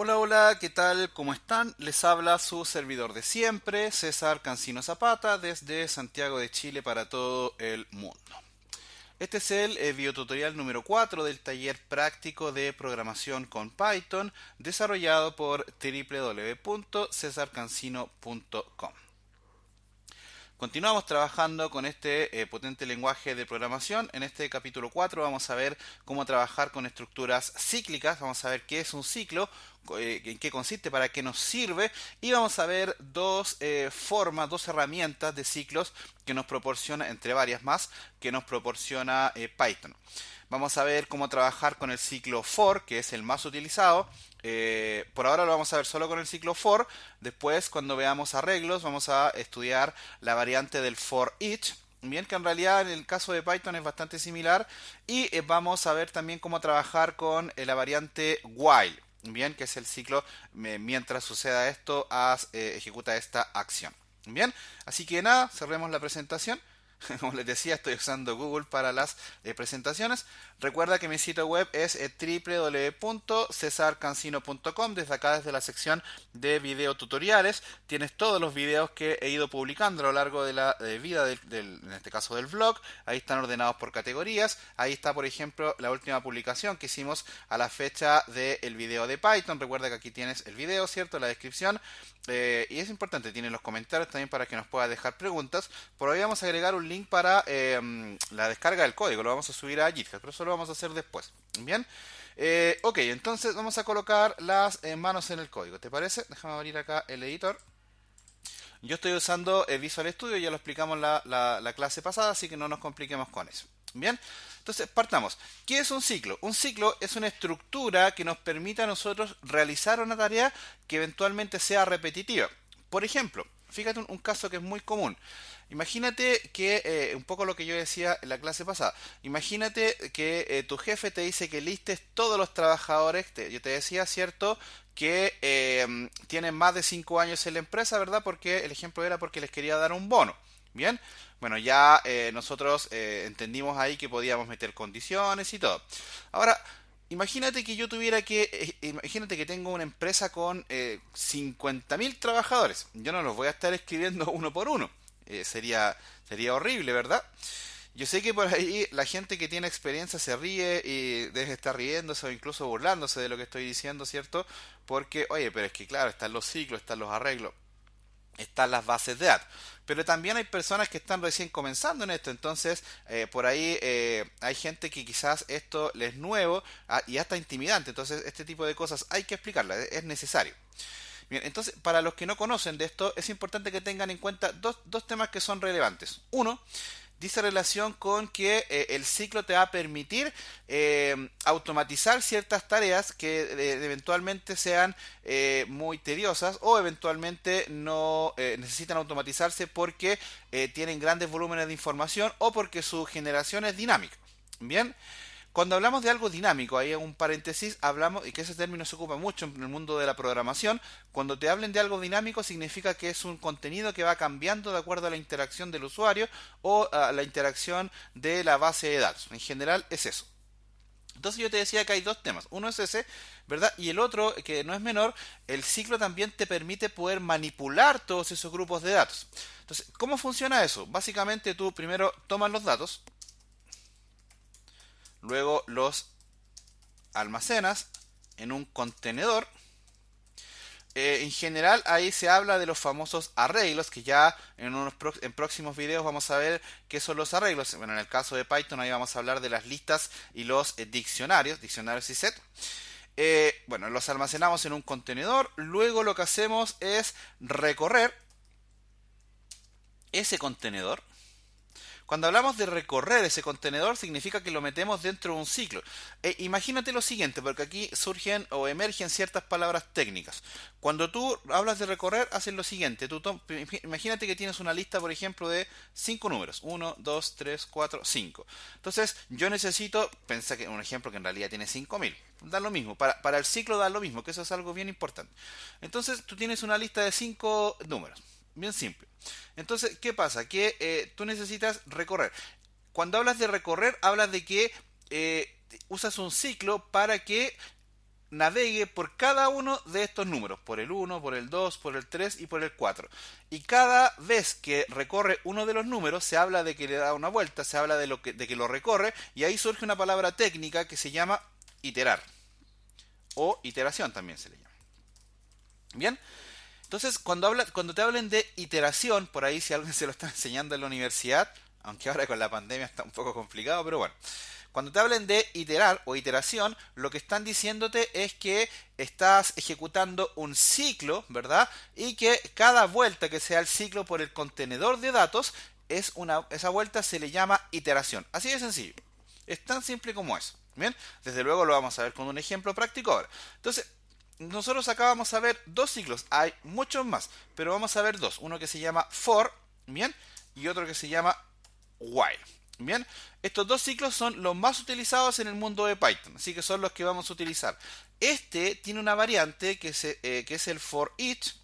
Hola, hola, ¿qué tal? ¿Cómo están? Les habla su servidor de siempre, César Cancino Zapata, desde Santiago de Chile para todo el mundo. Este es el videotutorial número 4 del taller práctico de programación con Python desarrollado por www.cesarcancino.com. Continuamos trabajando con este potente lenguaje de programación. En este capítulo 4 vamos a ver cómo trabajar con estructuras cíclicas. Vamos a ver qué es un ciclo, en qué consiste, para qué nos sirve. Y vamos a ver dos formas, dos herramientas de ciclos que nos proporciona, entre varias más, que nos proporciona Python. Vamos a ver cómo trabajar con el ciclo for, que es el más utilizado. Por ahora lo vamos a ver solo con el ciclo for. Después, cuando veamos arreglos, vamos a estudiar la variante del for each. Bien, que en realidad en el caso de Python es bastante similar. Y vamos a ver también cómo trabajar con la variante while. Bien, que es el ciclo mientras suceda esto, ejecuta esta acción. Bien, así que nada, cerremos la presentación. Como les decía, estoy usando Google para las presentaciones. Recuerda que mi sitio web es www.cesarcancino.com. Desde acá, desde la sección de video tutoriales, tienes todos los videos que he ido publicando a lo largo de la vida en este caso del blog. Ahí están ordenados por categorías. Ahí está, por ejemplo, la última publicación que hicimos a la fecha del video de Python. Recuerda que aquí tienes el video, ¿cierto? La descripción. Y es importante, tienen los comentarios también para que nos pueda dejar preguntas. Por hoy vamos a agregar un link para la descarga del código. Lo vamos a subir a GitHub, pero eso lo vamos a hacer después. Bien. Ok, entonces vamos a colocar las manos en el código. ¿Te parece? Déjame abrir acá el editor. Yo estoy usando Visual Studio, ya lo explicamos la clase pasada, así que no nos compliquemos con eso. Bien, entonces partamos. ¿Qué es un ciclo? Un ciclo es una estructura que nos permite a nosotros realizar una tarea que eventualmente sea repetitiva. Por ejemplo, fíjate un caso que es muy común. Imagínate que, un poco lo que yo decía en la clase pasada, imagínate que tu jefe te dice que listes todos los trabajadores, yo te decía, ¿cierto? Que tienen más de 5 años en la empresa, ¿verdad? Porque el ejemplo era porque les quería dar un bono. Bien, bueno, ya nosotros entendimos ahí que podíamos meter condiciones y todo. Ahora, imagínate que yo tuviera imagínate que tengo una empresa con 50.000 trabajadores. Yo no los voy a estar escribiendo uno por uno. Sería horrible, ¿verdad? Yo sé que por ahí la gente que tiene experiencia se ríe y debe estar riéndose o incluso burlándose de lo que estoy diciendo, ¿cierto? Porque, oye, pero es que claro, están los ciclos, están los arreglos, están las bases de datos. Pero también hay personas que están recién comenzando en esto, entonces por ahí hay gente que quizás esto les es nuevo y hasta intimidante, entonces este tipo de cosas hay que explicarlas, es necesario. Bien, entonces para los que no conocen de esto es importante que tengan en cuenta dos temas que son relevantes. Uno, dice relación con que el ciclo te va a permitir automatizar ciertas tareas que eventualmente sean muy tediosas o eventualmente no necesitan automatizarse porque tienen grandes volúmenes de información o porque su generación es dinámica. Bien, cuando hablamos de algo dinámico, ahí en un paréntesis, hablamos, y que ese término se ocupa mucho en el mundo de la programación, cuando te hablen de algo dinámico significa que es un contenido que va cambiando de acuerdo a la interacción del usuario o a la interacción de la base de datos. En general es eso. Entonces yo te decía que hay dos temas. Uno es ese, ¿verdad? Y el otro, que no es menor, el ciclo también te permite poder manipular todos esos grupos de datos. Entonces, ¿cómo funciona eso? Básicamente tú primero tomas los datos, luego los almacenas en un contenedor. En general ahí se habla de los famosos arreglos, que ya en próximos videos vamos a ver qué son los arreglos. Bueno, en el caso de Python ahí vamos a hablar de las listas y los diccionarios y set. Bueno, los almacenamos en un contenedor, luego lo que hacemos es recorrer ese contenedor. Cuando hablamos de recorrer ese contenedor, significa que lo metemos dentro de un ciclo. Imagínate lo siguiente, porque aquí surgen o emergen ciertas palabras técnicas. Cuando tú hablas de recorrer, haces lo siguiente. Imagínate que tienes una lista, por ejemplo, de 5 números. Uno, 2, 3, 4, 5. Entonces, yo necesito, pensar que un ejemplo que en realidad tiene 5.000. Da lo mismo, para el ciclo da lo mismo, que eso es algo bien importante. Entonces, tú tienes una lista de 5 números. Bien simple. Entonces, ¿qué pasa? Que tú necesitas recorrer. Cuando hablas de recorrer, hablas de que usas un ciclo para que navegue por cada uno de estos números, por el 1, por el 2, por el 3 y por el 4. Y cada vez que recorre uno de los números, se habla de que le da una vuelta, se habla de que lo recorre, y ahí surge una palabra técnica que se llama iterar, o iteración también se le llama. Bien, entonces cuando te hablen de iteración, por ahí si alguien se lo está enseñando en la universidad, aunque ahora con la pandemia está un poco complicado, pero bueno. Cuando te hablen de iterar o iteración, lo que están diciéndote es que estás ejecutando un ciclo, ¿verdad? Y que cada vuelta que sea el ciclo por el contenedor de datos, esa vuelta se le llama iteración. Así de sencillo. Es tan simple como eso. Bien, desde luego lo vamos a ver con un ejemplo práctico ahora. Entonces, nosotros acá vamos a ver dos ciclos. Hay muchos más, pero vamos a ver dos. Uno que se llama for, bien, y otro que se llama while. Bien, estos dos ciclos son los más utilizados en el mundo de Python, así que son los que vamos a utilizar. Este tiene una variante que es el for each,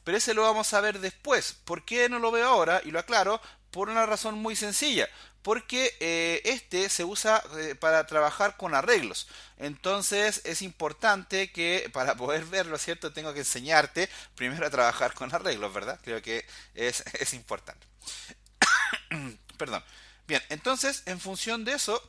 pero ese lo vamos a ver después. ¿Por qué no lo veo ahora? Y lo aclaro por una razón muy sencilla. Porque este se usa para trabajar con arreglos. Entonces es importante que para poder verlo, ¿cierto? Tengo que enseñarte primero a trabajar con arreglos, ¿verdad? Creo que es importante. Perdón. Bien, entonces en función de eso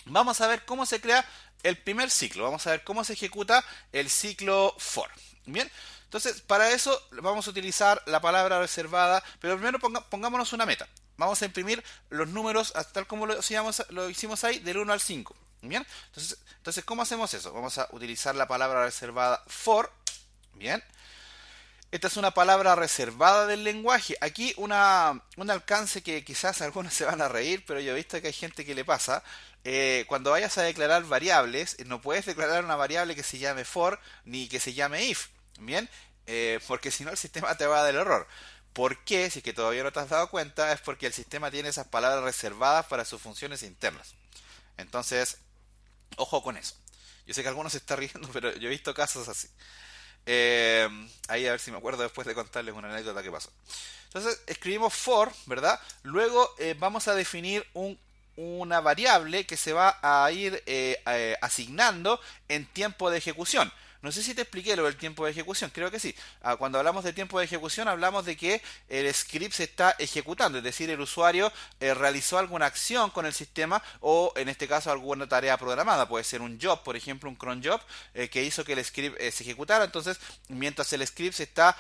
vamos a ver cómo se crea el primer ciclo. Vamos a ver cómo se ejecuta el ciclo for. Bien, entonces para eso vamos a utilizar la palabra reservada, pero primero pongámonos una meta. Vamos a imprimir los números tal como lo hicimos ahí, del 1 al 5. Bien, entonces ¿cómo hacemos eso? Vamos a utilizar la palabra reservada for. Bien. Esta es una palabra reservada del lenguaje. Aquí un alcance que quizás algunos se van a reír, pero yo he visto que hay gente que le pasa. Cuando vayas a declarar variables, no puedes declarar una variable que se llame for ni que se llame if. Bien, porque si no el sistema te va a dar el error. ¿Por qué? Si es que todavía no te has dado cuenta, es porque el sistema tiene esas palabras reservadas para sus funciones internas. Entonces, ojo con eso. Yo sé que algunos se están riendo, pero yo he visto casos así. Ahí a ver si me acuerdo después de contarles una anécdota que pasó. Entonces escribimos for, ¿verdad? Luego vamos a definir una variable que se va a ir asignando en tiempo de ejecución. No sé si te expliqué lo del tiempo de ejecución, creo que sí. Cuando hablamos de tiempo de ejecución hablamos de que el script se está ejecutando, es decir, el usuario realizó alguna acción con el sistema o en este caso alguna tarea programada. Puede ser un job, por ejemplo, un cron job que hizo que el script se ejecutara. Entonces, mientras el script está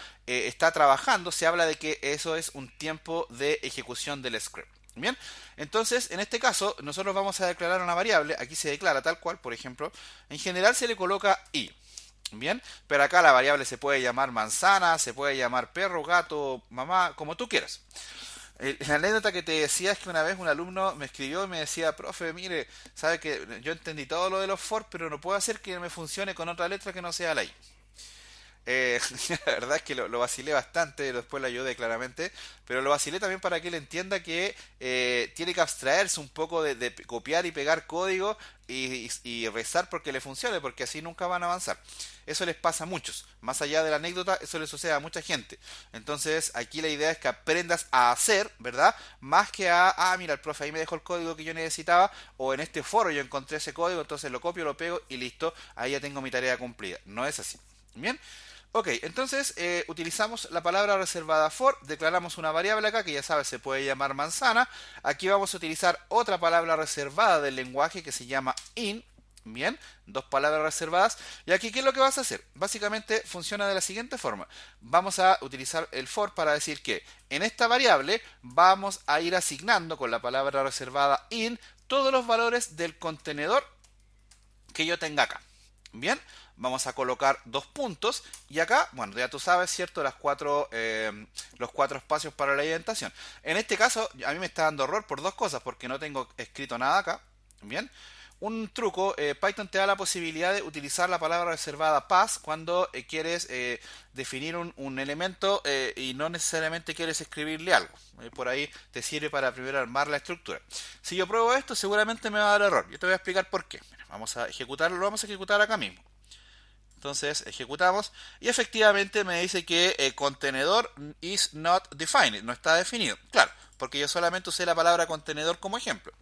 trabajando, se habla de que eso es un tiempo de ejecución del script. Bien, entonces en este caso nosotros vamos a declarar una variable. Aquí se declara tal cual, por ejemplo, en general se le coloca i. Bien, pero acá la variable se puede llamar manzana, se puede llamar perro, gato, mamá, como tú quieras. La anécdota que te decía es que una vez un alumno me escribió y me decía, profe, mire, sabe que yo entendí todo lo de los for, pero no puedo hacer que me funcione con otra letra que no sea la i. La verdad es que lo vacilé bastante, después lo ayudé claramente, pero lo vacilé también para que él entienda que tiene que abstraerse un poco de copiar y pegar código y rezar porque le funcione, porque así nunca van a avanzar. Eso les pasa a muchos, más allá de la anécdota, eso le sucede a mucha gente. Entonces aquí la idea es que aprendas a hacer, ¿verdad? Más que mira, el profe ahí me dejó el código que yo necesitaba, o en este foro yo encontré ese código, entonces lo copio, lo pego y listo, ahí ya tengo mi tarea cumplida. No es así. Bien. Ok, entonces utilizamos la palabra reservada for, declaramos una variable acá que ya sabes se puede llamar manzana. Aquí vamos a utilizar otra palabra reservada del lenguaje que se llama in. Bien, dos palabras reservadas. Y aquí, ¿qué es lo que vas a hacer? Básicamente funciona de la siguiente forma. Vamos a utilizar el for para decir que en esta variable vamos a ir asignando con la palabra reservada in todos los valores del contenedor que yo tenga acá. Bien, vamos a colocar dos puntos y acá, bueno, ya tú sabes, ¿cierto? Los cuatro espacios para la indentación. En este caso, a mí me está dando error por dos cosas, porque no tengo escrito nada acá. Bien, un truco, Python te da la posibilidad de utilizar la palabra reservada pass cuando quieres definir un elemento y no necesariamente quieres escribirle algo. Por ahí te sirve para primero armar la estructura. Si yo pruebo esto, seguramente me va a dar error. Yo te voy a explicar por qué. Mira, vamos a ejecutarlo, lo vamos a ejecutar acá mismo. Entonces ejecutamos y efectivamente me dice que contenedor is not defined, no está definido. Claro, porque yo solamente usé la palabra contenedor como ejemplo.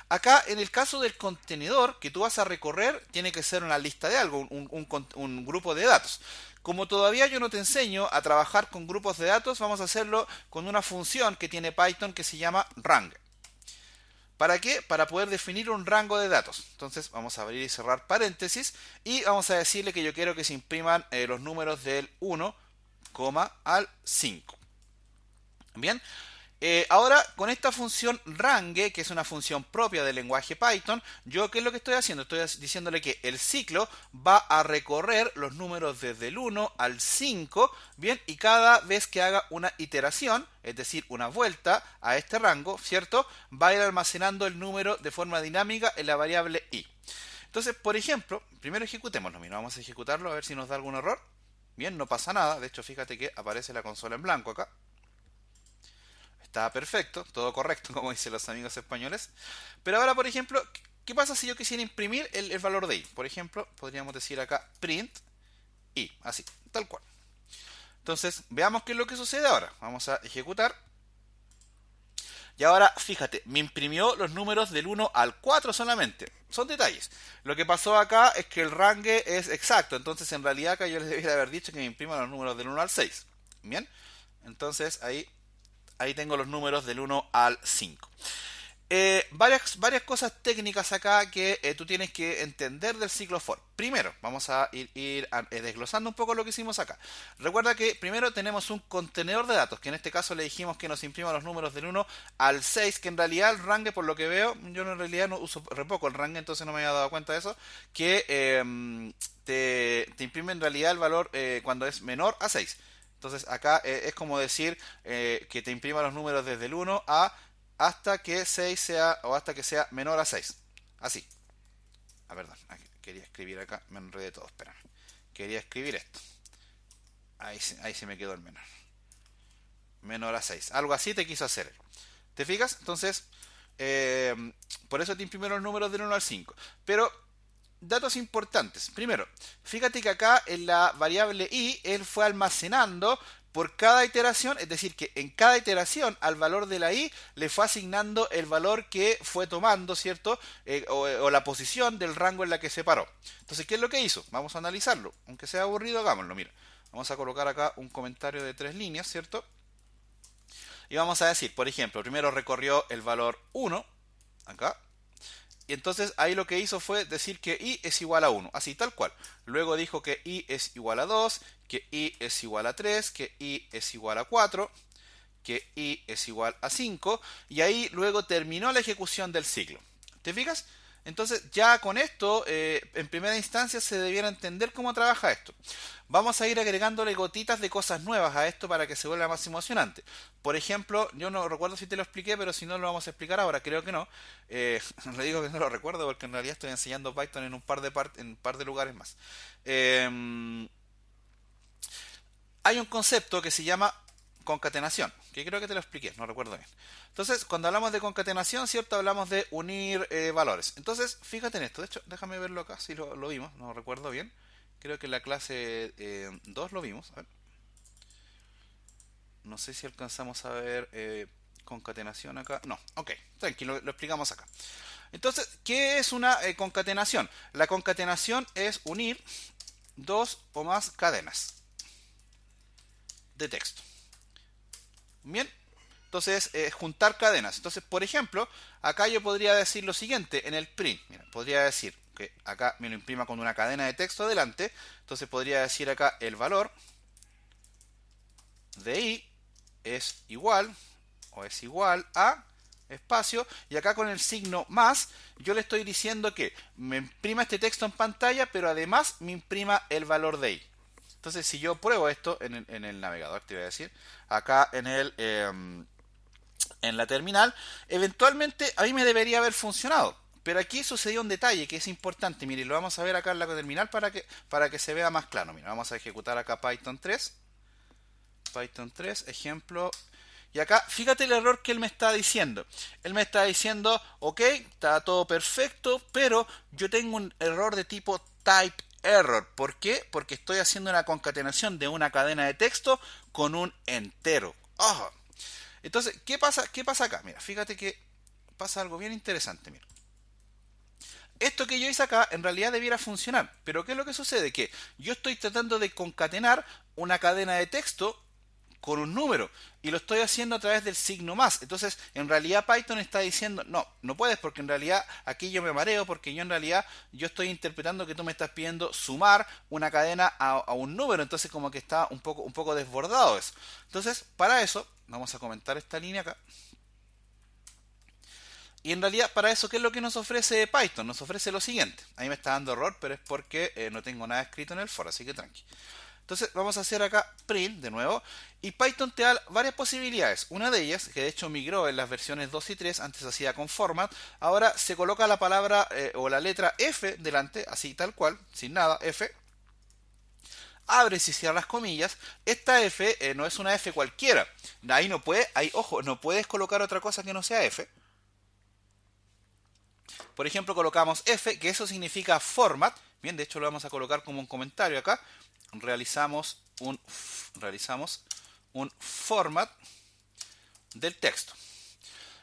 Acá, en el caso del contenedor que tú vas a recorrer, tiene que ser una lista de algo, un grupo de datos. Como todavía yo no te enseño a trabajar con grupos de datos, vamos a hacerlo con una función que tiene Python que se llama rang. ¿Para qué? Para poder definir un rango de datos. Entonces vamos a abrir y cerrar paréntesis y vamos a decirle que yo quiero que se impriman los números del 1, al 5. Bien. Ahora, con esta función range, que es una función propia del lenguaje Python, yo ¿qué es lo que estoy haciendo? Estoy diciéndole que el ciclo va a recorrer los números desde el 1 al 5, bien, y cada vez que haga una iteración, es decir, una vuelta a este rango, ¿cierto? Va a ir almacenando el número de forma dinámica en la variable i. Entonces, por ejemplo, primero ejecutémoslo, mira, vamos a ejecutarlo a ver si nos da algún error. Bien, no pasa nada, de hecho fíjate que aparece la consola en blanco acá. Está perfecto, todo correcto, como dicen los amigos españoles. Pero ahora, por ejemplo, ¿qué pasa si yo quisiera imprimir el valor de i? Por ejemplo, podríamos decir acá print i, así, tal cual. Entonces, veamos qué es lo que sucede ahora. Vamos a ejecutar. Y ahora, fíjate, me imprimió los números del 1 al 4 solamente. Son detalles. Lo que pasó acá es que el range es exacto. Entonces, en realidad, acá yo les debería haber dicho que me imprima los números del 1 al 6. Bien. Entonces, ahí tengo los números del 1 al 5. Varias cosas técnicas acá que tú tienes que entender del ciclo for. Primero, vamos a ir desglosando un poco lo que hicimos acá. Recuerda que primero tenemos un contenedor de datos, que en este caso le dijimos que nos imprima los números del 1 al 6, que en realidad el range, por lo que veo, yo en realidad no uso re poco el range, entonces no me había dado cuenta de eso, que te imprime en realidad el valor cuando es menor a 6. Entonces acá es como decir que te imprima los números desde el 1 a hasta que 6 sea o hasta que sea menor a 6. Así. Perdón, quería escribir acá, me enredé todo, espérame. Quería escribir esto. Ahí se me quedó el menor. Menor a 6. Algo así te quiso hacer. ¿Te fijas? Entonces, por eso te imprime los números del 1 al 5. Pero datos importantes. Primero, fíjate que acá en la variable i, él fue almacenando por cada iteración, es decir, que en cada iteración al valor de la i le fue asignando el valor que fue tomando, ¿cierto? O la posición del rango en la que se paró. Entonces, ¿qué es lo que hizo? Vamos a analizarlo. Aunque sea aburrido, hagámoslo. Mira, vamos a colocar acá un comentario de 3 líneas, ¿cierto? Y vamos a decir, por ejemplo, primero recorrió el valor 1, acá. Y entonces ahí lo que hizo fue decir que i es igual a 1, así tal cual. Luego dijo que i es igual a 2, que i es igual a 3, que i es igual a 4, que i es igual a 5, y ahí luego terminó la ejecución del ciclo. ¿Te fijas? Entonces ya con esto, en primera instancia se debiera entender cómo trabaja esto. Vamos a ir agregándole gotitas de cosas nuevas a esto para que se vuelva más emocionante. Por ejemplo, yo no recuerdo si te lo expliqué, pero si no lo vamos a explicar ahora, creo que no. Le digo que no lo recuerdo porque en realidad estoy enseñando Python en un par de lugares más. Hay un concepto que se llama concatenación, que creo que te lo expliqué, no recuerdo bien. Entonces, cuando hablamos de concatenación, ¿cierto? Hablamos de unir valores. Entonces, fíjate en esto. De hecho, déjame verlo acá, si lo vimos, no recuerdo bien. Creo que en la clase 2 lo vimos. A ver. No sé si alcanzamos a ver concatenación acá. No, ok, tranquilo, lo explicamos acá. Entonces, ¿qué es una concatenación? La concatenación es unir dos o más cadenas de texto. Bien, entonces juntar cadenas. Entonces, por ejemplo, acá yo podría decir lo siguiente en el print. Mira, podría decir que acá me lo imprima con una cadena de texto delante. Entonces podría decir acá el valor de i es igual o es igual a espacio, y acá con el signo más yo le estoy diciendo que me imprima este texto en pantalla, pero además me imprima el valor de i. Entonces, si yo pruebo esto en el navegador, te voy a decir, acá en la terminal, eventualmente a mí me debería haber funcionado. Pero aquí sucedió un detalle que es importante. Mire, lo vamos a ver acá en la terminal para que se vea más claro. Mira, vamos a ejecutar acá Python 3. Python 3, ejemplo. Y acá, fíjate el error que él me está diciendo. Él me está diciendo, ok, está todo perfecto, pero yo tengo un error de tipo type error. ¿Por qué? Porque estoy haciendo una concatenación de una cadena de texto con un entero. ¡Oh! Entonces, ¿qué pasa acá? Mira, fíjate que pasa algo bien interesante. Mira. esto que yo hice acá en realidad debiera funcionar. Pero ¿qué es lo que sucede? Que yo estoy tratando de concatenar una cadena de texto con un número y lo estoy haciendo a través del signo más. Entonces, en realidad Python está diciendo, no, no puedes porque en realidad aquí yo me mareo porque yo en realidad yo estoy interpretando que tú me estás pidiendo sumar una cadena a un número, entonces como que está un poco desbordado eso. Entonces, para eso, vamos a comentar esta línea acá. Y en realidad, para eso, ¿qué es lo que nos ofrece Python? Nos ofrece lo siguiente. Ahí me está dando error, pero es porque no tengo nada escrito en el for, así que tranqui. Entonces vamos a hacer acá print de nuevo. Y Python te da varias posibilidades. Una de ellas, que de hecho migró en las versiones 2 y 3, antes hacía con format. Ahora se coloca la palabra o la letra F delante, así tal cual, sin nada, F. Abres y cierras comillas. Esta F no es una F cualquiera. Ahí no puede, ahí, ojo, no puedes colocar otra cosa que no sea F. Por ejemplo, colocamos F, que eso significa format. Bien, de hecho lo vamos a colocar como un comentario acá. Realizamos un format del texto.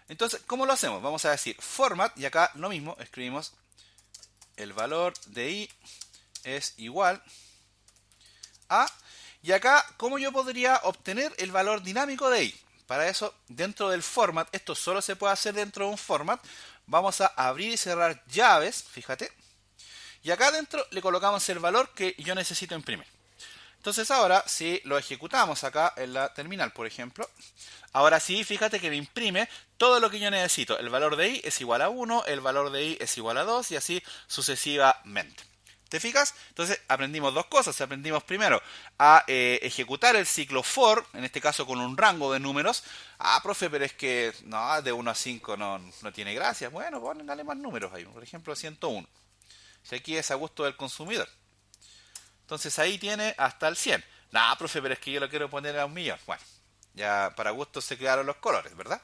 Entonces, ¿cómo lo hacemos? Vamos a decir format y acá lo mismo, escribimos el valor de i es igual a, y acá, ¿cómo yo podría obtener el valor dinámico de i? Para eso, dentro del format, esto solo se puede hacer dentro de un format, vamos a abrir y cerrar llaves, fíjate, y acá adentro le colocamos el valor que yo necesito imprimir. Entonces ahora, si lo ejecutamos acá en la terminal, por ejemplo, ahora sí, fíjate que me imprime todo lo que yo necesito. El valor de i es igual a 1, el valor de i es igual a 2 y así sucesivamente. ¿Te fijas? Entonces aprendimos dos cosas. Aprendimos primero a ejecutar el ciclo for, en este caso con un rango de números. Ah, profe, pero es que no, de 1 a 5 no tiene gracia. Bueno, póngale más números ahí. Por ejemplo, 101. Si aquí es a gusto del consumidor. Entonces ahí tiene hasta el 100. Nah, profe, pero es que yo lo quiero poner a 1.000.000. Bueno, ya para gusto se crearon los colores, ¿verdad?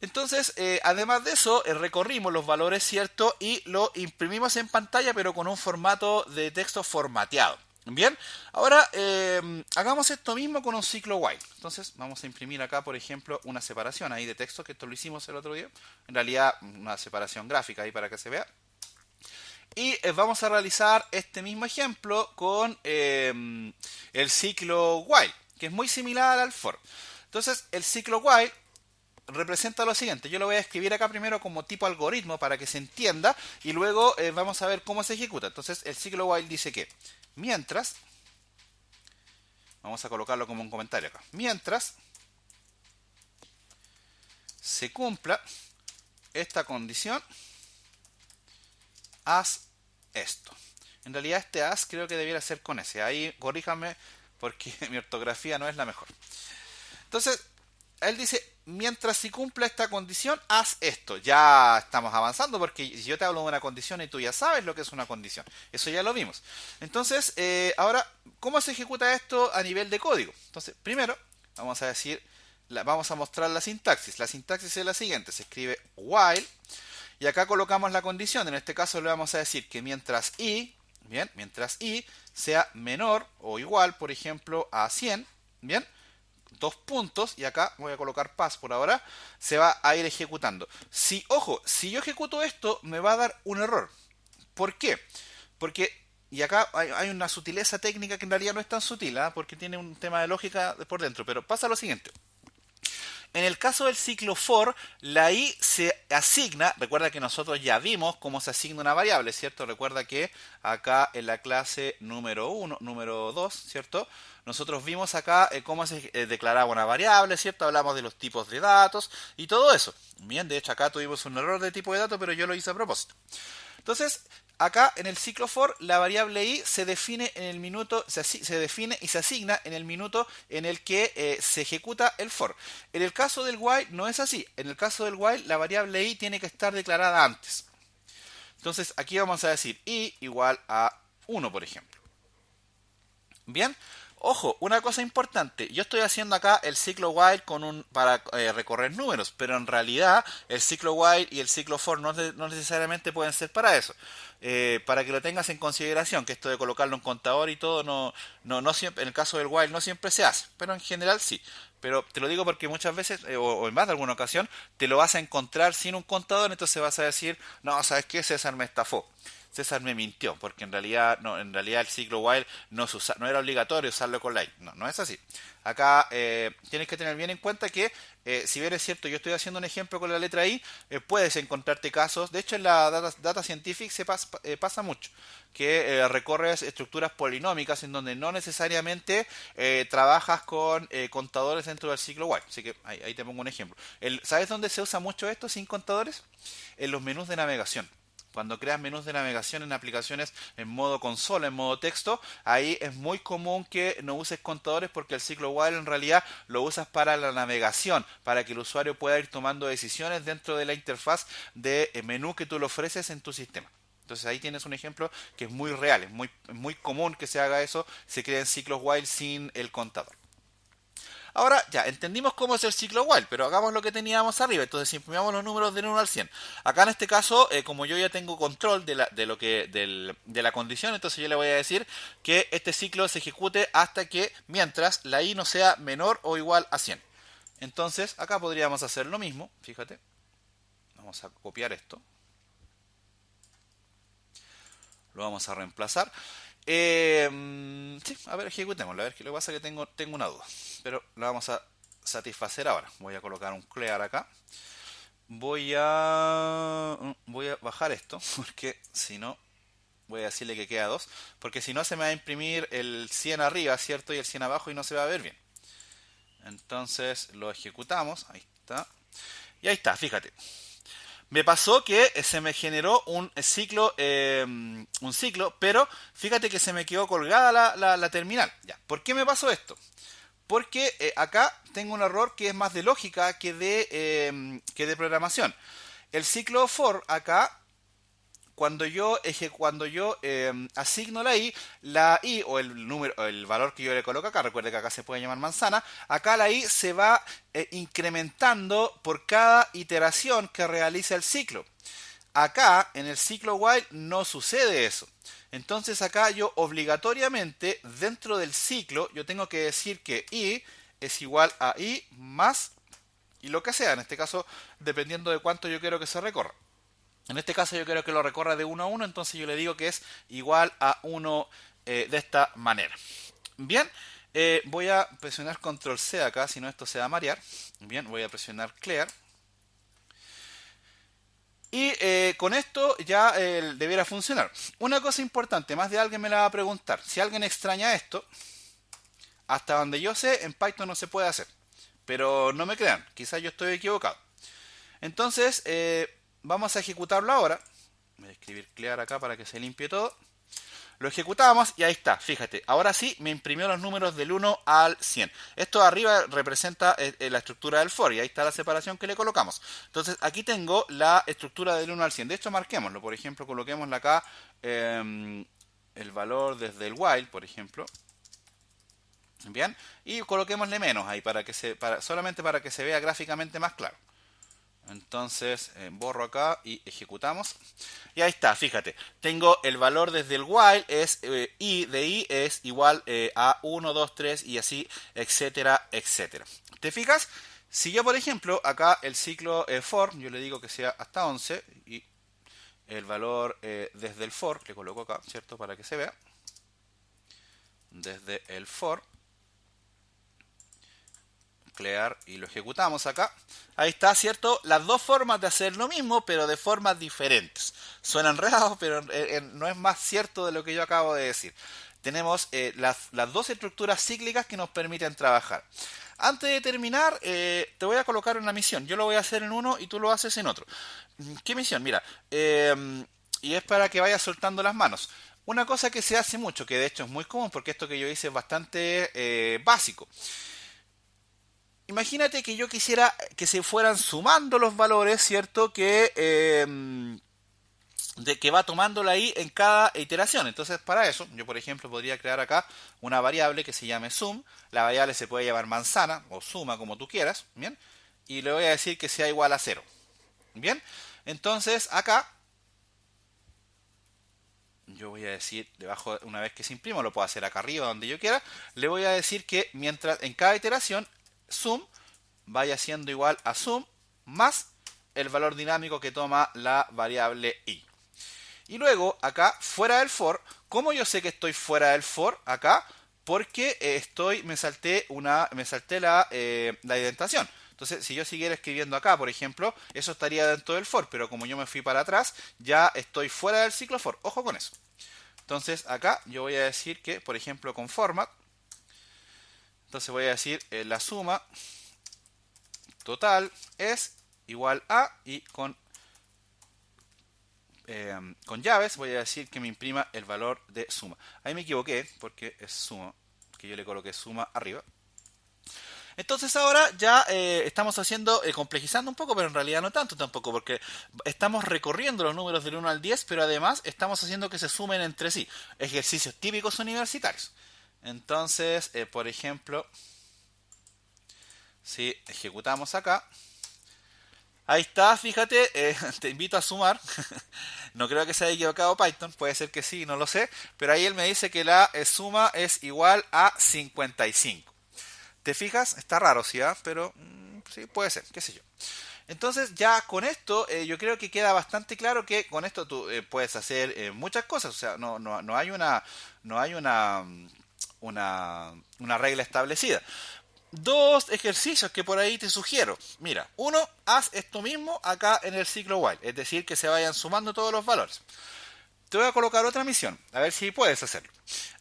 Entonces, además de eso, recorrimos los valores, ¿cierto? Y lo imprimimos en pantalla, pero con un formato de texto formateado. Bien, ahora hagamos esto mismo con un ciclo while. Entonces, vamos a imprimir acá, por ejemplo, una separación ahí de texto, que esto lo hicimos el otro día. En realidad, una separación gráfica ahí para que se vea. Y vamos a realizar este mismo ejemplo con el ciclo while, que es muy similar al for. Entonces, el ciclo while representa lo siguiente. Yo lo voy a escribir acá primero como tipo algoritmo para que se entienda y luego vamos a ver cómo se ejecuta. Entonces, el ciclo while dice que mientras, vamos a colocarlo como un comentario acá, mientras se cumpla esta condición, haz esto. En realidad este as creo que debiera ser con S. Ahí corríjame porque mi ortografía no es la mejor. Entonces, él dice, mientras se cumpla esta condición, haz esto. Ya estamos avanzando porque si yo te hablo de una condición y tú ya sabes lo que es una condición. Eso ya lo vimos. Entonces, ahora, ¿cómo se ejecuta esto a nivel de código? Entonces, primero, vamos a decir, vamos a mostrar la sintaxis. La sintaxis es la siguiente. Se escribe while y acá colocamos la condición. En este caso le vamos a decir que mientras i, bien, mientras i sea menor o igual, por ejemplo, a 100, bien, dos puntos, y acá voy a colocar pass por ahora, se va a ir ejecutando. Si, ojo, si yo ejecuto esto, me va a dar un error. ¿Por qué? Porque, y acá hay una sutileza técnica que en realidad no es tan sutil, ¿eh? Porque tiene un tema de lógica por dentro, pero pasa lo siguiente. En el caso del ciclo for, la i se asigna, recuerda que nosotros ya vimos cómo se asigna una variable, ¿cierto? Recuerda que acá en la clase número 1, número 2, ¿cierto? Nosotros vimos acá cómo se declaraba una variable, ¿cierto? Hablamos de los tipos de datos y todo eso. Bien, de hecho acá tuvimos un error de tipo de datos, pero yo lo hice a propósito. Entonces, acá en el ciclo for, la variable i se define en el minuto, se define y se asigna en el minuto en el que se ejecuta el for. En el caso del while no es así. En el caso del while, la variable i tiene que estar declarada antes. Entonces, aquí vamos a decir i igual a 1, por ejemplo. Bien. Ojo, una cosa importante, yo estoy haciendo acá el ciclo while para recorrer números, pero en realidad el ciclo while y el ciclo for no necesariamente pueden ser para eso. Para que lo tengas en consideración, que esto de colocarlo en contador y todo, no siempre, en el caso del while no siempre se hace, pero en general sí. Pero te lo digo porque muchas veces, o en más de alguna ocasión, te lo vas a encontrar sin un contador, entonces vas a decir, no, ¿sabes qué? César me estafó. César me mintió, porque en realidad el ciclo while no era obligatorio usarlo con like. No es así. Acá tienes que tener bien en cuenta que, si bien es cierto, yo estoy haciendo un ejemplo con la letra I, puedes encontrarte casos, de hecho en la Data Scientific pasa mucho, que recorres estructuras polinómicas en donde no necesariamente trabajas con contadores dentro del ciclo while. Así que ahí te pongo un ejemplo. ¿Sabes dónde se usa mucho esto sin contadores? En los menús de navegación. Cuando creas menús de navegación en aplicaciones en modo consola, en modo texto, ahí es muy común que no uses contadores porque el ciclo while en realidad lo usas para la navegación, para que el usuario pueda ir tomando decisiones dentro de la interfaz de menú que tú le ofreces en tu sistema. Entonces ahí tienes un ejemplo que es muy real, es muy común que se haga eso, se creen ciclos while sin el contador. Ahora ya entendimos cómo es el ciclo while, pero hagamos lo que teníamos arriba. Entonces imprimamos los números del 1 al 100. Acá en este caso, como yo ya tengo control de la condición, entonces yo le voy a decir que este ciclo se ejecute hasta que, mientras la i no sea menor o igual a 100. Entonces acá podríamos hacer lo mismo, fíjate. Vamos a copiar esto. Lo vamos a reemplazar. Sí, a ver, ejecutémoslo. A ver, que lo que pasa es que tengo una duda. Pero la vamos a satisfacer ahora. Voy a colocar un clear acá. Voy a bajar esto. Porque si no, voy a decirle que queda 2. Porque si no, se me va a imprimir el 100 arriba, ¿cierto? Y el 100 abajo y no se va a ver bien. Entonces lo ejecutamos. Ahí está. Y ahí está, fíjate. Me pasó que se me generó un ciclo, pero fíjate que se me quedó colgada la terminal. Ya. ¿Por qué me pasó esto? Porque acá tengo un error que es más de lógica que de programación. El ciclo for acá, cuando yo asigno la i o el número, o el valor que yo le coloco acá, recuerde que acá se puede llamar manzana, acá la i se va incrementando por cada iteración que realiza el ciclo. Acá en el ciclo while no sucede eso. Entonces acá yo obligatoriamente dentro del ciclo yo tengo que decir que i es igual a i más y lo que sea, en este caso dependiendo de cuánto yo quiero que se recorra. En este caso yo quiero que lo recorra de 1 a 1, entonces yo le digo que es igual a 1 de esta manera. Bien, voy a presionar control C acá, si no esto se va a marear. Bien, voy a presionar clear. Y con esto ya debiera funcionar. Una cosa importante, más de alguien me la va a preguntar. Si alguien extraña esto, hasta donde yo sé, en Python no se puede hacer. Pero no me crean, quizás yo estoy equivocado. Entonces, vamos a ejecutarlo ahora. Voy a escribir clear acá para que se limpie todo. Lo ejecutamos y ahí está, fíjate. Ahora sí me imprimió los números del 1 al 100. Esto de arriba representa la estructura del for y ahí está la separación que le colocamos. Entonces aquí tengo la estructura del 1 al 100. De hecho marquémoslo, por ejemplo, coloquémosle acá el valor desde el while, por ejemplo. Bien, y coloquémosle menos ahí solamente para que se vea gráficamente más claro. Entonces borro acá y ejecutamos. Y ahí está, fíjate. Tengo el valor desde el while, i es igual a 1, 2, 3 y así, etcétera, etcétera. ¿Te fijas? Si yo, por ejemplo, acá el ciclo for, yo le digo que sea hasta 11 y el valor desde el for, le coloco acá, ¿cierto? Para que se vea. Desde el for. Clear y lo ejecutamos acá. Ahí está, ¿cierto? Las dos formas de hacer lo mismo, pero de formas diferentes. Suenan enredados, pero no es más cierto de lo que yo acabo de decir. Tenemos las dos estructuras cíclicas que nos permiten trabajar. Antes de terminar, te voy a colocar una misión. Yo lo voy a hacer en uno y tú lo haces en otro. ¿Qué misión? Mira, y es para que vayas soltando las manos. Una cosa que se hace mucho, que de hecho es muy común, porque esto que yo hice es bastante básico. Imagínate que yo quisiera que se fueran sumando los valores, ¿cierto? de que va tomándola ahí en cada iteración. Entonces, para eso, yo por ejemplo podría crear acá una variable que se llame sum. La variable se puede llamar manzana o suma, como tú quieras, ¿bien? Y le voy a decir que sea igual a 0. ¿Bien? Entonces, acá yo voy a decir, debajo, una vez que se imprima, lo puedo hacer acá arriba, donde yo quiera, le voy a decir que mientras en cada iteración, sum vaya siendo igual a sum más el valor dinámico que toma la variable i. Y luego, acá, fuera del for, ¿cómo yo sé que estoy fuera del for? Acá, porque me salté la indentación. Entonces, si yo siguiera escribiendo acá, por ejemplo, eso estaría dentro del for, pero como yo me fui para atrás, ya estoy fuera del ciclo for. Ojo con eso. Entonces, acá yo voy a decir que, por ejemplo, con format, entonces voy a decir la suma total es igual a, y con llaves voy a decir que me imprima el valor de suma. Ahí me equivoqué porque es suma, que yo le coloqué suma arriba. Entonces ahora ya estamos complejizando un poco, pero en realidad no tanto tampoco, porque estamos recorriendo los números del 1 al 10, pero además estamos haciendo que se sumen entre sí. Ejercicios típicos universitarios. Entonces, por ejemplo, si ejecutamos acá, ahí está, fíjate, te invito a sumar. No creo que se haya equivocado Python, puede ser que sí, no lo sé, pero ahí él me dice que la suma es igual a 55. ¿Te fijas? Está raro, ¿sí? Pero sí, puede ser, qué sé yo. Entonces ya con esto yo creo que queda bastante claro que con esto tú puedes hacer muchas cosas. O sea, no hay no hay una regla establecida. Dos ejercicios que por ahí te sugiero. Mira, uno, haz esto mismo acá en el ciclo while, es decir, que se vayan sumando todos los valores. Te voy a colocar otra misión, a ver si puedes hacerlo.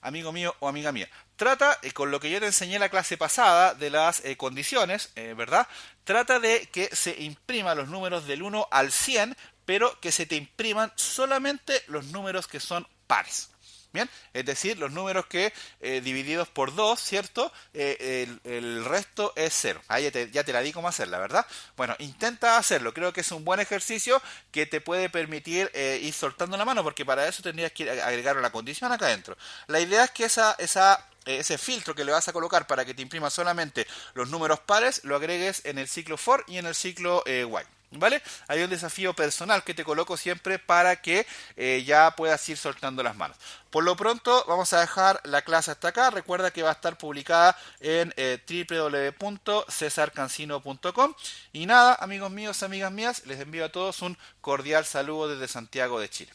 Amigo mío o amiga mía, trata, con lo que yo te enseñé en la clase pasada de las condiciones, ¿verdad? Trata de que se impriman los números del 1 al 100, pero que se te impriman solamente los números que son pares. Bien, es decir, los números que divididos por 2, ¿cierto? El resto es 0. Ahí ya te la di cómo hacerla, ¿verdad? Bueno, intenta hacerlo. Creo que es un buen ejercicio que te puede permitir ir soltando la mano, porque para eso tendrías que agregar una condición acá adentro. La idea es que ese filtro que le vas a colocar para que te imprima solamente los números pares, lo agregues en el ciclo for y en el ciclo while. ¿Vale? Hay un desafío personal que te coloco siempre para que ya puedas ir soltando las manos. Por lo pronto vamos a dejar la clase hasta acá. Recuerda que va a estar publicada en www.cesarcancino.com. Y nada, amigos míos, amigas mías, les envío a todos un cordial saludo desde Santiago de Chile.